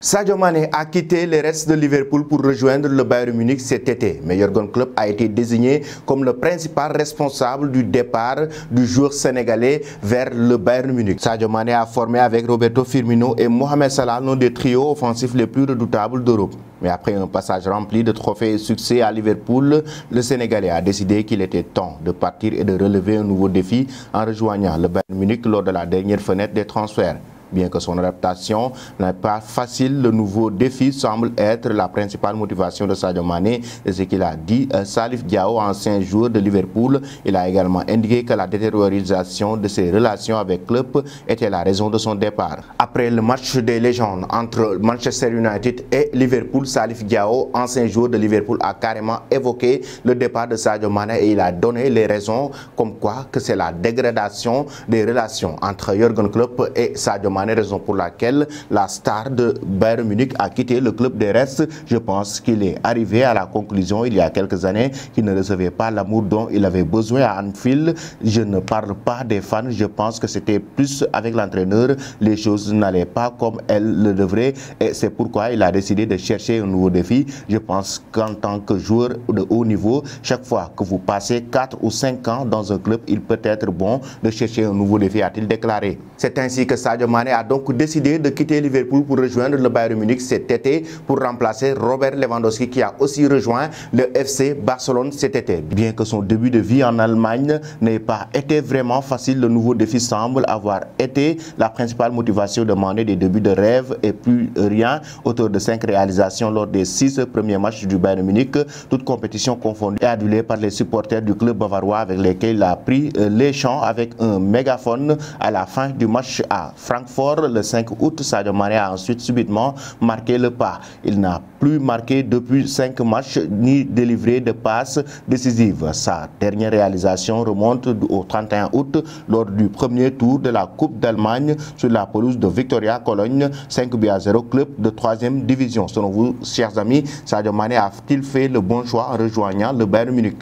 Sadio Mané a quitté les restes de Liverpool pour rejoindre le Bayern Munich cet été. Mais Jürgen Klopp a été désigné comme le principal responsable du départ du joueur sénégalais vers le Bayern Munich. Sadio Mané a formé avec Roberto Firmino et Mohamed Salah l'un des trios offensifs les plus redoutables d'Europe. Mais après un passage rempli de trophées et succès à Liverpool, le Sénégalais a décidé qu'il était temps de partir et de relever un nouveau défi en rejoignant le Bayern Munich lors de la dernière fenêtre des transferts. Bien que son adaptation n'est pas facile, le nouveau défi semble être la principale motivation de Sadio Mané. C'est ce qu'il a dit Salif Diao, ancien joueur de Liverpool. Il a également indiqué que la détériorisation de ses relations avec le club était la raison de son départ. Après le match des légendes entre Manchester United et Liverpool, Salif Diao, ancien joueur de Liverpool, a carrément évoqué le départ de Sadio Mané et il a donné les raisons comme quoi que c'est la dégradation des relations entre Jürgen Klopp et Sadio Mané, raison pour laquelle la star de Bayern Munich a quitté le club des restes. Je pense qu'il est arrivé à la conclusion il y a quelques années qu'il ne recevait pas l'amour dont il avait besoin à Anfield. Je ne parle pas des fans, je pense que c'était plus avec l'entraîneur, les choses n'allaient pas comme elles le devraient et c'est pourquoi il a décidé de chercher un nouveau défi. Je pense qu'en tant que joueur de haut niveau, chaque fois que vous passez 4 ou 5 ans dans un club, il peut être bon de chercher un nouveau défi, a-t-il déclaré. C'est ainsi que Sadio Mané a donc décidé de quitter Liverpool pour rejoindre le Bayern Munich cet été pour remplacer Robert Lewandowski qui a aussi rejoint le FC Barcelone cet été. Bien que son début de vie en Allemagne n'ait pas été vraiment facile, le nouveau défi semble avoir été la principale motivation de Mané des débuts de rêve et plus rien. Auteur de 5 réalisations lors des 6 premiers matchs du Bayern Munich, toute compétition confondue, et adulé par les supporters du club bavarois avec lesquels il a pris les champs avec un mégaphone à la fin du match à Francfort. Le 5 août, Sadio Mané a ensuite subitement marqué le pas. Il n'a plus marqué depuis 5 matchs ni délivré de passes décisives. Sa dernière réalisation remonte au 31 août lors du premier tour de la Coupe d'Allemagne sur la pelouse de Victoria Cologne, 5-0, club de 3e division. Selon vous, chers amis, Sadio Mané a-t-il fait le bon choix en rejoignant le Bayern Munich?